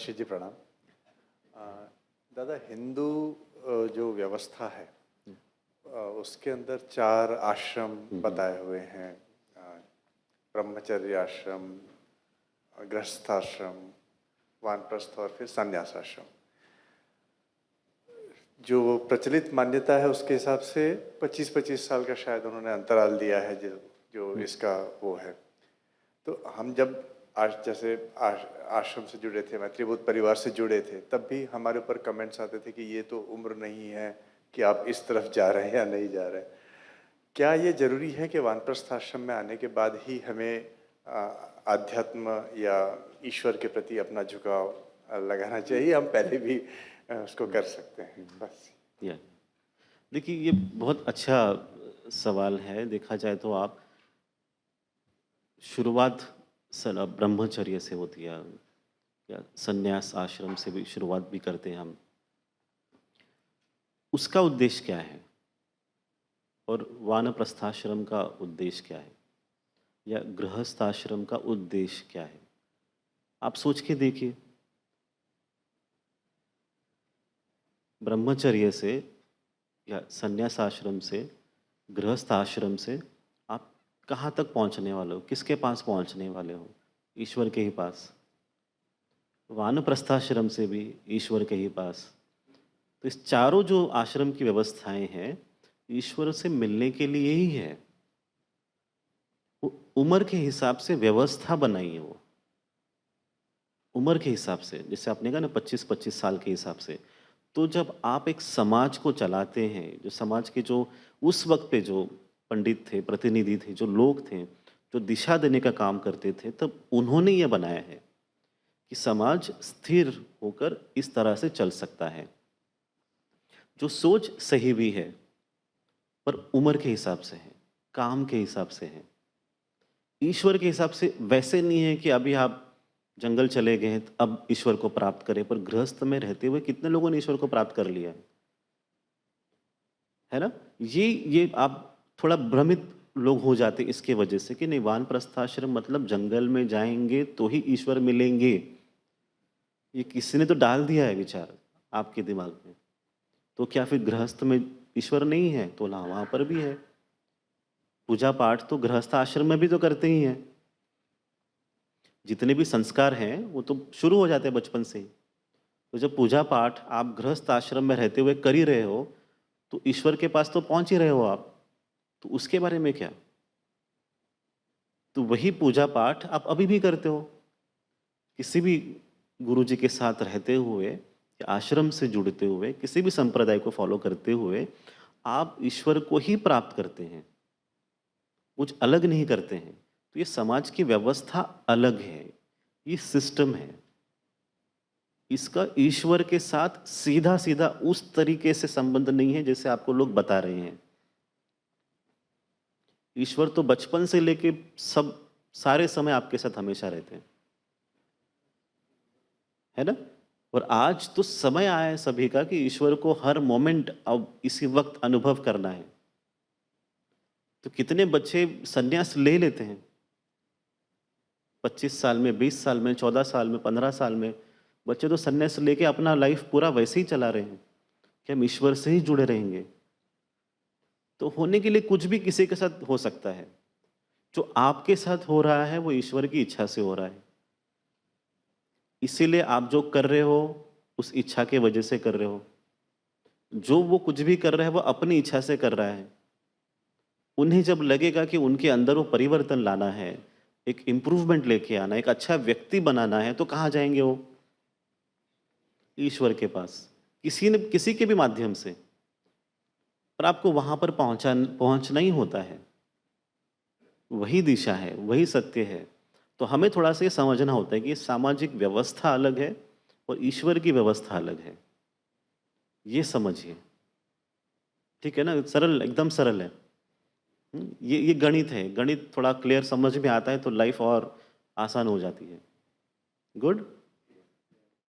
परीक्षित जी प्रणाम। दादा, हिंदू जो व्यवस्था है उसके अंदर 4 आश्रम बताए हुए हैं। ब्रह्मचर्य आश्रम, गृहस्थाश्रम, वानप्रस्थ और फिर संन्यास आश्रम। जो प्रचलित मान्यता है उसके हिसाब से 25-25 साल का शायद उन्होंने अंतराल दिया है जो इसका वो है। तो हम जब जैसे आश्रम से जुड़े थे, मैत्रीभूत परिवार से जुड़े थे, तब भी हमारे ऊपर कमेंट्स आते थे कि ये तो उम्र नहीं है कि आप इस तरफ जा रहे हैं या नहीं जा रहे हैं। क्या ये जरूरी है कि वानप्रस्थ आश्रम में आने के बाद ही हमें आध्यात्म या ईश्वर के प्रति अपना झुकाव लगाना चाहिए? हम पहले भी उसको कर सकते हैं? बस। देखिए, ये बहुत अच्छा सवाल है। देखा जाए तो आप शुरुआत ब्रह्मचर्य से होती है या संन्यास आश्रम से भी शुरुआत भी करते हैं हम। उसका उद्देश्य क्या है और वानप्रस्थाश्रम का उद्देश्य क्या है या गृहस्थाश्रम का उद्देश्य क्या है? आप सोच के देखिए। ब्रह्मचर्य से या संन्यास आश्रम से, गृहस्थ आश्रम से आप कहाँ तक पहुँचने वाले हो? किसके पास पहुँचने वाले हो? ईश्वर के ही पास। वानप्रस्थाश्रम से भी ईश्वर के ही पास। तो इस चारों जो आश्रम की व्यवस्थाएं हैं, ईश्वर से मिलने के लिए ही है। उम्र के हिसाब से व्यवस्था बनाई है वो। उम्र के हिसाब से, जैसे आपने कहा ना 25-25 साल के हिसाब से। तो जब आप एक समाज को चलाते हैं, जो समाज के जो उस वक्त पे जो पंडित थे, प्रतिनिधि थे, जो लोग थे, जो दिशा देने का काम करते थे, तब उन्होंने ये बनाया है कि समाज स्थिर होकर इस तरह से चल सकता है। जो सोच सही भी है, पर उम्र के हिसाब से है, काम के हिसाब से है। ईश्वर के हिसाब से वैसे नहीं है कि अभी आप जंगल चले गए तो अब ईश्वर को प्राप्त करें, पर गृहस्थ में रहते हुए कितने लोगों ने ईश्वर को प्राप्त कर लिया है ना? ये आप थोड़ा भ्रमित लोग हो जाते इसके वजह से कि नहीं, वानप्रस्थाश्रम मतलब जंगल में जाएंगे तो ही ईश्वर मिलेंगे। ये किसी ने तो डाल दिया है विचार आपके दिमाग में। तो क्या फिर गृहस्थ में ईश्वर नहीं है? तो ना, वहां पर भी है। पूजा पाठ तो गृहस्थ आश्रम में भी तो करते ही हैं। जितने भी संस्कार हैं वो तो शुरू हो जाते हैं बचपन से ही। तो जब पूजा पाठ आप गृहस्थ आश्रम में रहते हुए कर ही रहे हो, तो ईश्वर के पास तो पहुंच ही रहे हो आप। तो उसके बारे में क्या? तो वही पूजा पाठ आप अभी भी करते हो। किसी भी गुरु जी के साथ रहते हुए या आश्रम से जुड़ते हुए, किसी भी संप्रदाय को फॉलो करते हुए आप ईश्वर को ही प्राप्त करते हैं, कुछ अलग नहीं करते हैं। तो ये समाज की व्यवस्था अलग है, ये सिस्टम है। इसका ईश्वर के साथ सीधा सीधा उस तरीके से संबंध नहीं है जैसे आपको लोग बता रहे हैं। ईश्वर तो बचपन से लेके सब सारे समय आपके साथ हमेशा रहते हैं, है ना? और आज तो समय आया है सभी का कि ईश्वर को हर मोमेंट अब इसी वक्त अनुभव करना है। तो कितने बच्चे सन्यास ले लेते हैं 25 साल में, 20 साल में, 14 साल में, 15 साल में। बच्चे तो सन्यास लेके अपना लाइफ पूरा वैसे ही चला रहे हैं कि हम ईश्वर से ही जुड़े रहेंगे। तो होने के लिए कुछ भी किसी के साथ हो सकता है। जो आपके साथ हो रहा है वो ईश्वर की इच्छा से हो रहा है। इसीलिए आप जो कर रहे हो उस इच्छा के वजह से कर रहे हो। जो वो कुछ भी कर रहा है वो अपनी इच्छा से कर रहा है। उन्हें जब लगेगा कि उनके अंदर वो परिवर्तन लाना है, एक इम्प्रूवमेंट लेके आना, एक अच्छा व्यक्ति बनाना है, तो कहाँ जाएंगे वो? ईश्वर के पास, किसी के भी माध्यम से। पर आपको वहां पर पहुंचना ही होता है। वही दिशा है, वही सत्य है। तो हमें थोड़ा सा ये समझना होता है कि सामाजिक व्यवस्था अलग है और ईश्वर की व्यवस्था अलग है। ये समझिए, ठीक है ना? सरल, एकदम सरल है। ये गणित है। गणित थोड़ा क्लियर समझ में आता है तो लाइफ और आसान हो जाती है। गुड।